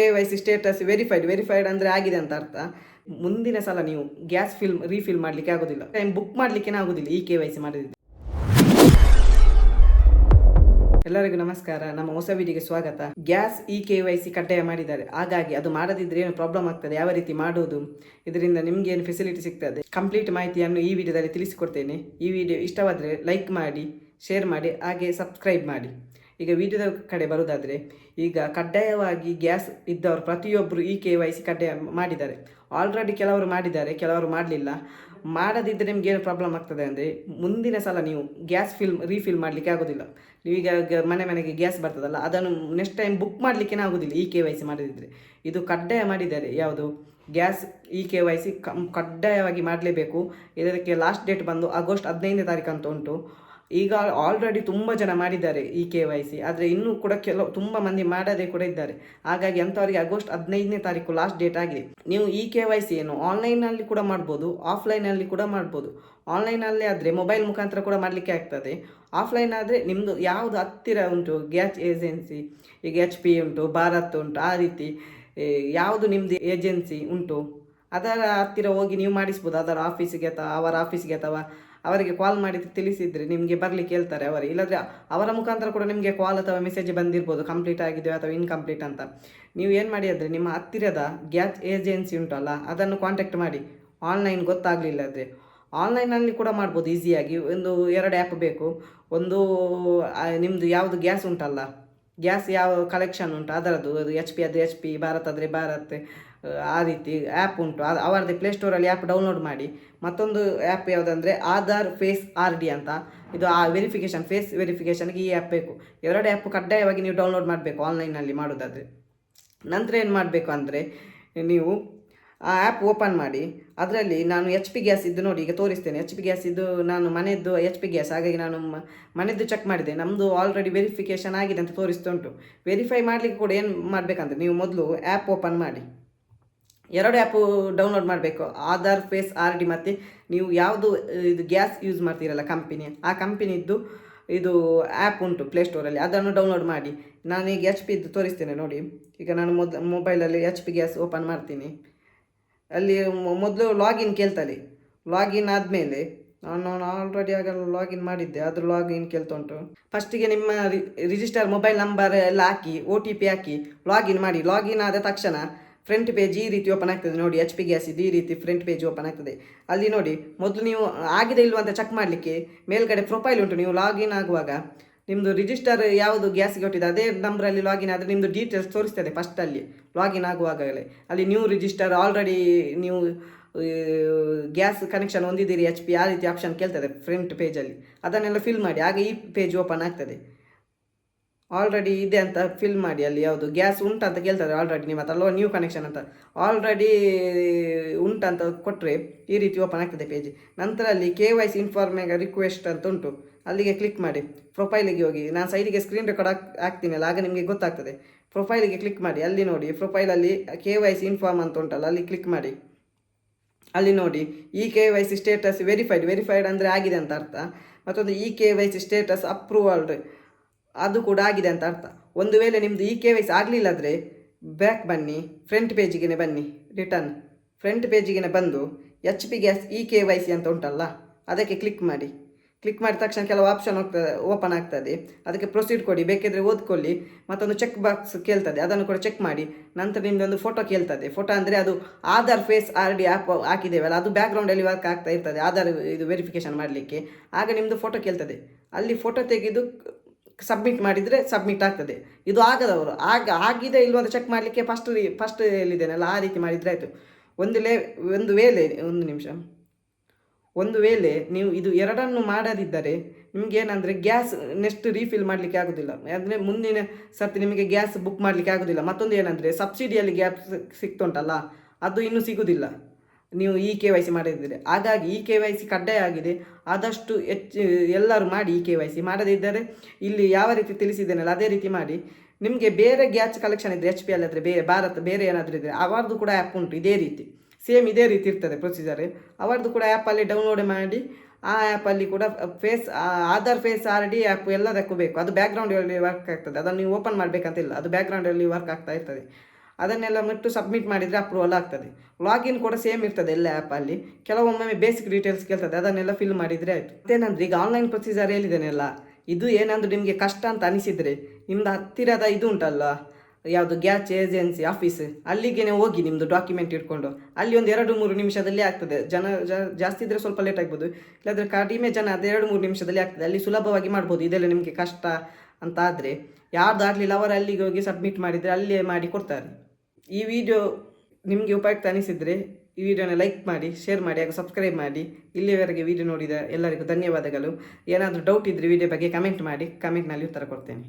KYC status verified ಅಂದರೆ ಆಗಿದೆ ಅಂತ ಅರ್ಥ. ಮುಂದಿನ ಸಲ ನೀವು ಗ್ಯಾಸ್ ರೀಫಿಲ್ ಮಾಡಲಿಕ್ಕೆ ಆಗೋದಿಲ್ಲ, ಟೈಮ್ ಬುಕ್ ಮಾಡಲಿಕ್ಕೆ ಆಗೋದಿಲ್ಲ ಈ KYC ಮಾಡಿದ್ರೆ. ಎಲ್ಲರಿಗೂ ನಮಸ್ಕಾರ, ನಮ್ಮ ಹೊಸ ವಿಡಿಯೋಗೆ ಸ್ವಾಗತ. ಗ್ಯಾಸ್ KYC ಕಡ್ಡಾಯ ಮಾಡಿದ್ದಾರೆ, ಹಾಗಾಗಿ ಅದು ಮಾಡದಿದ್ರೆ ಏನು ಪ್ರಾಬ್ಲಮ್ ಆಗ್ತದೆ, ಯಾವ ರೀತಿ ಮಾಡೋದು, ಇದರಿಂದ ನಿಮ್ಗೆ ಏನು ಫೆಸಿಲಿಟಿ ಸಿಗ್ತದೆ, ಕಂಪ್ಲೀಟ್ ಮಾಹಿತಿಯನ್ನು ಈ ವಿಡಿಯೋದಲ್ಲಿ ತಿಳಿಸಿಕೊಡ್ತೇನೆ. ಈ ವಿಡಿಯೋ ಇಷ್ಟವಾದರೆ ಲೈಕ್ ಮಾಡಿ, ಶೇರ್ ಮಾಡಿ, ಹಾಗೆ ಸಬ್ಸ್ಕ್ರೈಬ್ ಮಾಡಿ. ಈಗ ವಿಡಿಯೋದ ಕಡೆ ಬರೋದಾದರೆ, ಈಗ ಕಡ್ಡಾಯವಾಗಿ ಗ್ಯಾಸ್ ಇದ್ದವರು ಪ್ರತಿಯೊಬ್ಬರು KYC ಕಡ್ಡಾಯ ಮಾಡಿದ್ದಾರೆ. ಆಲ್ರೆಡಿ ಕೆಲವರು ಮಾಡಿದ್ದಾರೆ, ಕೆಲವರು ಮಾಡಲಿಲ್ಲ. ಮಾಡದಿದ್ದರೆ ನಿಮ್ಗೆ ಏನು ಪ್ರಾಬ್ಲಮ್ ಆಗ್ತದೆ ಅಂದರೆ, ಮುಂದಿನ ಸಲ ನೀವು ಗ್ಯಾಸ್ ರೀಫಿಲ್ ಮಾಡಲಿಕ್ಕೆ ಆಗೋದಿಲ್ಲ. ನೀವೀಗ ಮನೆಗೆ ಗ್ಯಾಸ್ ಬರ್ತದಲ್ಲ, ಅದನ್ನು ನೆಕ್ಸ್ಟ್ ಟೈಮ್ ಬುಕ್ ಮಾಡಲಿಕ್ಕೆ ಆಗೋದಿಲ್ಲ KYC ಮಾಡದಿದ್ದರೆ. ಇದು ಕಡ್ಡಾಯ ಮಾಡಿದ್ದಾರೆ. ಯಾವುದು ಗ್ಯಾಸ್ KYC ಕಡ್ಡಾಯವಾಗಿ ಮಾಡಲೇಬೇಕು. ಇದಕ್ಕೆ ಲಾಸ್ಟ್ ಡೇಟ್ ಬಂದು ಆಗಸ್ಟ್ 15ನೇ ತಾರೀಕು ಅಂತ ಉಂಟು. ಈಗ ಆಲ್ರೆಡಿ ತುಂಬ ಜನ ಮಾಡಿದ್ದಾರೆ KYC, ಆದರೆ ಇನ್ನೂ ಕೂಡ ತುಂಬ ಮಂದಿ ಮಾಡದೇ ಕೂಡ ಇದ್ದಾರೆ. ಹಾಗಾಗಿ ಅಂಥವರಿಗೆ ಆಗಸ್ಟ್ 15ನೇ ತಾರೀಕು ಲಾಸ್ಟ್ ಡೇಟ್ ಆಗಿದೆ. ನೀವು KYC ಏನು ಆನ್ಲೈನಲ್ಲಿ ಕೂಡ ಮಾಡ್ಬೋದು, ಆಫ್ಲೈನಲ್ಲಿ ಕೂಡ ಮಾಡ್ಬೋದು. ಆನ್ಲೈನಲ್ಲಿ ಆದರೆ ಮೊಬೈಲ್ ಮುಖಾಂತರ ಕೂಡ ಮಾಡಲಿಕ್ಕೆ ಆಗ್ತದೆ. ಆಫ್ಲೈನ್ ಆದರೆ ನಿಮ್ಮದು ಯಾವುದು ಹತ್ತಿರ ಉಂಟು ಗ್ಯಾಸ್ ಏಜೆನ್ಸಿ, ಈಗ HP ಉಂಟು, ಭಾರತ್ ಉಂಟು, ಆ ರೀತಿ ಯಾವುದು ನಿಮ್ಮದು ಏಜೆನ್ಸಿ ಉಂಟು ಅದರ ಹತ್ತಿರ ಹೋಗಿ ನೀವು ಮಾಡಿಸ್ಬೋದು. ಅದರ ಆಫೀಸಿಗೆ ಅಥವಾ ಅವರ ಆಫೀಸಿಗೆ ಅಥವಾ ಅವರಿಗೆ ಕಾಲ್ ಮಾಡಿ ತಿಳಿಸಿದರೆ ನಿಮಗೆ ಬರಲಿಕ್ಕೆ ಹೇಳ್ತಾರೆ ಅವರು. ಇಲ್ಲಾಂದರೆ ಅವರ ಮುಖಾಂತರ ಕೂಡ ನಿಮಗೆ ಕಾಲ್ ಅಥವಾ ಮೆಸೇಜ್ ಬಂದಿರ್ಬೋದು, ಕಂಪ್ಲೀಟ್ ಆಗಿದೆ ಅಥವಾ ಇನ್ಕಂಪ್ಲೀಟ್ ಅಂತ. ನೀವು ಏನು ಮಾಡಿ ಅಂದರೆ, ನಿಮ್ಮ ಹತ್ತಿರದ ಗ್ಯಾಸ್ ಏಜೆನ್ಸಿ ಉಂಟಲ್ಲ, ಅದನ್ನು ಕಾಂಟ್ಯಾಕ್ಟ್ ಮಾಡಿ. ಆನ್ಲೈನ್ ಗೊತ್ತಾಗಲಿಲ್ಲ ಅಂದರೆ ಆನ್ಲೈನಲ್ಲಿ ಕೂಡ ಮಾಡ್ಬೋದು ಈಸಿಯಾಗಿ. 2 ಆ್ಯಪ್ ಬೇಕು. ಒಂದು ನಿಮ್ಮದು ಯಾವುದು ಗ್ಯಾಸ್ ಉಂಟಲ್ಲ, ಗ್ಯಾಸ್ ಯಾವ ಕಲೆಕ್ಷನ್ ಉಂಟು ಅದರದ್ದು, ಅದು HP ಆದರೆ HP, ಭಾರತ್ ಆದರೆ ಭಾರತ್, ಆ ರೀತಿ ಆ್ಯಪ್ ಉಂಟು. ಅವರದ್ದು ಪ್ಲೇಸ್ಟೋರಲ್ಲಿ ಆ್ಯಪ್ ಡೌನ್ಲೋಡ್ ಮಾಡಿ. ಮತ್ತೊಂದು ಆ್ಯಪ್ ಯಾವುದಂದರೆ ಆಧಾರ್ ಫೇಸ್ RD ಅಂತ. ಇದು ಆ ಫೇಸ್ ವೆರಿಫಿಕೇಷನ್ಗೆ ಈ ಆ್ಯಪ್ ಬೇಕು. 2 ಆ್ಯಪ್ ಕಡ್ಡಾಯವಾಗಿ ನೀವು ಡೌನ್ಲೋಡ್ ಮಾಡಬೇಕು ಆನ್ಲೈನಲ್ಲಿ ಮಾಡೋದಾದರೆ. ನಂತರ ಏನು ಮಾಡಬೇಕು ಅಂದರೆ, ನೀವು ಆ ಆ್ಯಪ್ ಓಪನ್ ಮಾಡಿ. ಅದರಲ್ಲಿ ನಾನು HP ಗ್ಯಾಸ್ ಇದ್ದು ನೋಡಿ, ಈಗ ತೋರಿಸ್ತೇನೆ. HP ಗ್ಯಾಸ್ ಇದು ನಾನು ಮನೆಯದ್ದು HP ಗ್ಯಾಸ್, ಹಾಗಾಗಿ ನಾನು ಮನೆಯದ್ದು ಚೆಕ್ ಮಾಡಿದೆ. ನಮ್ಮದು ಆಲ್ರೆಡಿ ವೆರಿಫಿಕೇಷನ್ ಆಗಿದೆ ಅಂತ ತೋರಿಸ್ತುಂಟು. ವೆರಿಫೈ ಮಾಡಲಿಕ್ಕೆ ಕೂಡ ಏನು ಮಾಡಬೇಕಂದ್ರೆ, ನೀವು ಮೊದಲು ಆ್ಯಪ್ ಓಪನ್ ಮಾಡಿ. 2 ಆ್ಯಪು ಡೌನ್ಲೋಡ್ ಮಾಡಬೇಕು, ಆಧಾರ್ ಫೇಸ್ RD, ಮತ್ತು ನೀವು ಯಾವುದು ಇದು ಗ್ಯಾಸ್ ಯೂಸ್ ಮಾಡ್ತೀರಲ್ಲ ಕಂಪನಿ, ಆ ಕಂಪನಿದ್ದು ಇದು ಆ್ಯಪ್ ಉಂಟು ಪ್ಲೇಸ್ಟೋರಲ್ಲಿ, ಅದನ್ನು ಡೌನ್ಲೋಡ್ ಮಾಡಿ. ನಾನೀಗ HP ಇದ್ದು ತೋರಿಸ್ತೇನೆ ನೋಡಿ. ಈಗ ನಾನು ಮೊಬೈಲಲ್ಲಿ HP ಗ್ಯಾಸ್ ಓಪನ್ ಮಾಡ್ತೀನಿ. ಅಲ್ಲಿ ಮೊದಲು ಲಾಗಿನ್ ಕೇಳ್ತಾರೆ. ಲಾಗಿನ್ ಆದಮೇಲೆ ನಾನು ಆಲ್ರೆಡಿ ಆಗಲ್ಲ ಲಾಗಿನ್ ಮಾಡಿದ್ದೆ, ಅದ್ರ ಲಾಗಿನ್ ಕೇಳ್ತಾ ಉಂಟು. ಫಸ್ಟಿಗೆ ನಿಮ್ಮ ರಿಜಿಸ್ಟರ್ ಮೊಬೈಲ್ ನಂಬರ್ ಎಲ್ಲ ಹಾಕಿ OTP ಹಾಕಿ ಲಾಗಿನ್ ಮಾಡಿ. ಲಾಗಿನ್ ಆದ ತಕ್ಷಣ ಫ್ರಂಟ್ ಪೇಜ್ ಈ ರೀತಿ ಓಪನ್ ಆಗ್ತದೆ ನೋಡಿ. HP ಗ್ಯಾಸ್ ಇದು ಈ ರೀತಿ ಫ್ರಂಟ್ ಪೇಜ್ ಓಪನ್ ಆಗ್ತದೆ. ಅಲ್ಲಿ ನೋಡಿ, ಮೊದಲು ನೀವು ಆಗಿದೆ ಇಲ್ವ ಅಂತ ಚೆಕ್ ಮಾಡಲಿಕ್ಕೆ ಮೇಲ್ಗಡೆ ಪ್ರೊಫೈಲ್ ಉಂಟು. ನೀವು ಲಾಗಿನ್ ಆಗುವಾಗ ನಿಮ್ಮದು ರಿಜಿಸ್ಟರ್ ಯಾವುದು ಗ್ಯಾಸ್ಗೆ ಕೊಟ್ಟಿದೆ ಅದೇ ನಂಬರಲ್ಲಿ ಲಾಗಿನ್ ಆದರೆ ನಿಮ್ಮದು ಡೀಟೇಲ್ಸ್ ತೋರಿಸ್ತದೆ ಫಸ್ಟಲ್ಲಿ ಲಾಗಿನ್ ಆಗುವಾಗಲೇ. ಅಲ್ಲಿ ನ್ಯೂ ರಿಜಿಸ್ಟರ್, ಆಲ್ರೆಡಿ ನೀವು ಗ್ಯಾಸ್ ಕನೆಕ್ಷನ್ ಹೊಂದಿದ್ದೀರಿ HP, ಆ ರೀತಿ ಆಪ್ಷನ್ ಕೇಳ್ತದೆ ಫ್ರಂಟ್ ಪೇಜಲ್ಲಿ. ಅದನ್ನೆಲ್ಲ ಫಿಲ್ ಮಾಡಿ, ಆಗ ಈ ಪೇಜ್ ಓಪನ್ ಆಗ್ತದೆ. ಆಲ್ರೆಡಿ ಇದೆ ಅಂತ ಫಿಲ್ ಮಾಡಿ. ಅಲ್ಲಿ ಯಾವುದು ಗ್ಯಾಸ್ ಉಂಟಂತ ಕೇಳ್ತದೆ, ಆಲ್ರೆಡಿ ನಿಮ್ಮ ಹತ್ರ ಅಲ್ವಾ, ನ್ಯೂ ಕನೆಕ್ಷನ್ ಅಂತ ಆಲ್ರೆಡಿ ಉಂಟಂತ ಕೊಟ್ಟರೆ ಈ ರೀತಿ ಓಪನ್ ಆಗ್ತದೆ ಪೇಜ್. ನಂತರ ಅಲ್ಲಿ KYC ಇನ್ಫಾರ್ಮಿಂಗ್ ರಿಕ್ವೆಸ್ಟ್ ಅಂತ ಉಂಟು, ಅಲ್ಲಿಗೆ ಕ್ಲಿಕ್ ಮಾಡಿ. ಪ್ರೊಫೈಲಿಗೆ ಹೋಗಿ, ನಾನು ಸೈಡಿಗೆ ಸ್ಕ್ರೀನ್ ರೆಕಾರ್ಡ್ ಹಾಕ್ತೀನಲ್ಲ, ಆಗ ನಿಮಗೆ ಗೊತ್ತಾಗ್ತದೆ. ಪ್ರೊಫೈಲಿಗೆ ಕ್ಲಿಕ್ ಮಾಡಿ. ಅಲ್ಲಿ ನೋಡಿ ಪ್ರೊಫೈಲಲ್ಲಿ KYC ಇನ್ಫಾರ್ಮ್ ಅಂತ ಉಂಟಲ್ಲ, ಅಲ್ಲಿ ಕ್ಲಿಕ್ ಮಾಡಿ. ಅಲ್ಲಿ ನೋಡಿ KYC ಸ್ಟೇಟಸ್ ವೆರಿಫೈಡ್ ಅಂದರೆ ಆಗಿದೆ ಅಂತ ಅರ್ಥ. ಮತ್ತೊಂದು KYC ಸ್ಟೇಟಸ್ ಅಪ್ರೂವಲ್ಡ್, ಅದು ಕೂಡ ಆಗಿದೆ ಅಂತ ಅರ್ಥ. ಒಂದು ವೇಳೆ ನಿಮ್ಮದು KYC ಆಗಲಿಲ್ಲ ಆದರೆ ಬ್ಯಾಕ್ ಬನ್ನಿ, ಫ್ರಂಟ್ ಪೇಜಿಗೆ ಬನ್ನಿ. ರಿಟರ್ನ್ ಫ್ರಂಟ್ ಪೇಜಿಗೆ ಬಂದು HP ಗ್ಯಾಸ್ KYC ಅಂತ ಉಂಟಲ್ಲ, ಅದಕ್ಕೆ ಕ್ಲಿಕ್ ಮಾಡಿ. ಕ್ಲಿಕ್ ಮಾಡಿದ ತಕ್ಷಣ ಕೆಲವು ಆಪ್ಷನ್ ಓಪನ್ ಆಗ್ತದೆ. ಅದಕ್ಕೆ ಪ್ರೊಸೀಡ್ ಕೊಡಿ, ಬೇಕಿದ್ರೆ ಓದ್ಕೊಳ್ಳಿ. ಮತ್ತೊಂದು ಚೆಕ್ ಬಾಕ್ಸ್ ಕೇಳ್ತದೆ, ಅದನ್ನು ಕೂಡ ಚೆಕ್ ಮಾಡಿ. ನಂತರ ನಿಮ್ಮದೊಂದು ಫೋಟೋ ಕೇಳ್ತದೆ. ಫೋಟೋ ಅಂದರೆ ಅದು ಆಧಾರ್ ಫೇಸ್ RD ಆ್ಯಪ್ ಹಾಕಿದ್ದೇವಲ್ಲ, ಅದು ಬ್ಯಾಕ್ಗ್ರೌಂಡಲ್ಲಿ ವರ್ಕ್ ಆಗ್ತಾ ಇರ್ತದೆ ಆಧಾರ್ ಇದು ವೆರಿಫಿಕೇಷನ್ ಮಾಡಲಿಕ್ಕೆ. ಆಗ ನಿಮ್ಮದು ಫೋಟೋ ಕೇಳ್ತದೆ. ಅಲ್ಲಿ ಫೋಟೋ ತೆಗೆದು ಸಬ್ಮಿಟ್ ಮಾಡಿದರೆ ಸಬ್ಮಿಟ್ ಆಗ್ತದೆ. ಇದು ಆಗದವರು ಆಗಿದೆ ಇಲ್ವ ಅಂತ ಚೆಕ್ ಮಾಡಲಿಕ್ಕೆ ಫಸ್ಟ್ ಎಲ್ಲಿದ್ದೇನಲ್ಲ ಆ ರೀತಿ ಮಾಡಿದರೆ ಆಯಿತು. ಒಂದು ವೇಳೆ ನೀವು ಇದು ಎರಡನ್ನು ಮಾಡದಿದ್ದರೆ ನಿಮಗೇನಂದರೆ ಗ್ಯಾಸ್ ನೆಕ್ಸ್ಟ್ ರೀಫಿಲ್ ಮಾಡಲಿಕ್ಕೆ ಆಗೋದಿಲ್ಲ. ಅಂದರೆ ಮುಂದಿನ ಸರ್ತಿ ನಿಮಗೆ ಗ್ಯಾಸ್ ಬುಕ್ ಮಾಡಲಿಕ್ಕೆ ಆಗೋದಿಲ್ಲ. ಮತ್ತೊಂದು ಏನಂದರೆ, ಸಬ್ಸಿಡಿಯಲ್ಲಿ ಗ್ಯಾಸ್ ಸಿಗ್ತುಂಟಲ್ಲ, ಅದು ಇನ್ನೂ ಸಿಗೋದಿಲ್ಲ ನೀವು KYC ಮಾಡದಿದ್ದರೆ. ಹಾಗಾಗಿ KYC ಕಡ್ಡಾಯ ಆಗಿದೆ. ಆದಷ್ಟು ಎಲ್ಲರೂ ಮಾಡಿ KYC. ಮಾಡದಿದ್ದರೆ ಇಲ್ಲಿ ಯಾವ ರೀತಿ ತಿಳಿಸಿದ್ದೇನಲ್ಲ ಅದೇ ರೀತಿ ಮಾಡಿ. ನಿಮಗೆ ಬೇರೆ ಗ್ಯಾಸ್ ಕಲೆಕ್ಷನ್ ಇದ್ದರೆ HP ಅಲ್ಲಾದರೆ ಭಾರತ್ ಬೇರೆ ಏನಾದರೂ ಇದ್ದರೆ ಅವರದ್ದು ಕೂಡ ಆ್ಯಪ್ ಉಂಟು. ಇದೇ ರೀತಿ ಸೇಮ್ ಇದೇ ರೀತಿ ಇರ್ತದೆ ಪ್ರೊಸೀಜರ್. ಅವರದ್ದು ಕೂಡ ಆ್ಯಪಲ್ಲಿ ಡೌನ್ಲೋಡ್ ಮಾಡಿ ಆ ಆ್ಯಪಲ್ಲಿ ಕೂಡ ಆಧಾರ್ ಫೇಸ್ RD ಆ್ಯಪ್ ಎಲ್ಲದಕ್ಕೂ ಬೇಕು. ಅದು ಬ್ಯಾಕ್ಗ್ರೌಂಡಲ್ಲಿ ವರ್ಕ್ ಆಗ್ತದೆ. ಅದನ್ನು ನೀವು ಓಪನ್ ಮಾಡಬೇಕಂತಿಲ್ಲ, ಅದು ಬ್ಯಾಕ್ಗ್ರೌಂಡಲ್ಲಿ ವರ್ಕ್ ಆಗ್ತಾ ಇರ್ತದೆ. ಅದನ್ನೆಲ್ಲ ಬಿಟ್ಟು ಸಬ್ಮಿಟ್ ಮಾಡಿದರೆ ಅಪ್ರೂವಲ್ ಆಗ್ತದೆ. ಲಾಗಿನ್ ಕೂಡ ಸೇಮ್ ಇರ್ತದೆ ಎಲ್ಲ ಆ್ಯಪಲ್ಲಿ. ಕೆಲವೊಮ್ಮೆ ಬೇಸಿಕ್ ಡೀಟೇಲ್ಸ್ ಕೇಳ್ತದೆ, ಅದನ್ನೆಲ್ಲ ಫಿಲ್ ಮಾಡಿದರೆ ಆಯಿತು. ಮತ್ತೇನಂದ್ರೆ ಈಗ ಆನ್ಲೈನ್ ಪ್ರೊಸೀಜರ್ ಹೇಳಿದ್ದೇನೆಲ್ಲ, ಇದು ಏನಾದರೂ ನಿಮಗೆ ಕಷ್ಟ ಅಂತ ಅನಿಸಿದರೆ ನಿಮ್ಮದು ಹತ್ತಿರದ ಇದು ಉಂಟಲ್ಲ, ಯಾವುದು ಗ್ಯಾಸ್ ಏಜೆನ್ಸಿ ಆಫೀಸ್, ಅಲ್ಲಿಗೆ ಹೋಗಿ ನಿಮ್ಮದು ಡಾಕ್ಯುಮೆಂಟ್ ಇಟ್ಕೊಂಡು. ಅಲ್ಲಿ ಒಂದು 2-3 ನಿಮಿಷದಲ್ಲಿ ಆಗ್ತದೆ. ಜನ ಜಾಸ್ತಿ ಇದ್ದರೆ ಸ್ವಲ್ಪ ಲೇಟ್ ಆಗ್ಬೋದು, ಇಲ್ಲಾಂದರೆ ಕಡಿಮೆ ಜನ ಅದು 2-3 ನಿಮಿಷದಲ್ಲಿ ಆಗ್ತದೆ. ಅಲ್ಲಿ ಸುಲಭವಾಗಿ ಮಾಡ್ಬೋದು. ಇದೆಲ್ಲ ನಿಮಗೆ ಕಷ್ಟ ಅಂತ ಆದರೆ ಯಾರ್ದು ಆಗಲಿಲ್ಲ ಅವರು ಅಲ್ಲಿಗೆ ಹೋಗಿ ಸಬ್ಮಿಟ್ ಮಾಡಿದರೆ ಅಲ್ಲೇ ಮಾಡಿ ಕೊಡ್ತಾರೆ. ಈ ವಿಡಿಯೋ ನಿಮಗೆ ಉಪಯುಕ್ತ ಅನಿಸಿದರೆ ಈ ವಿಡಿಯೋನ ಲೈಕ್ ಮಾಡಿ, ಶೇರ್ ಮಾಡಿ ಹಾಗೂ ಸಬ್ಸ್ಕ್ರೈಬ್ ಮಾಡಿ. ಇಲ್ಲಿವರೆಗೆ ವಿಡಿಯೋ ನೋಡಿದ ಎಲ್ಲರಿಗೂ ಧನ್ಯವಾದಗಳು. ಏನಾದರೂ ಡೌಟ್ ಇದ್ದರೆ ವಿಡಿಯೋ ಬಗ್ಗೆ ಕಮೆಂಟ್ ಮಾಡಿ, ಕಮೆಂಟ್ನಲ್ಲಿ ಉತ್ತರ ಕೊಡ್ತೇನೆ.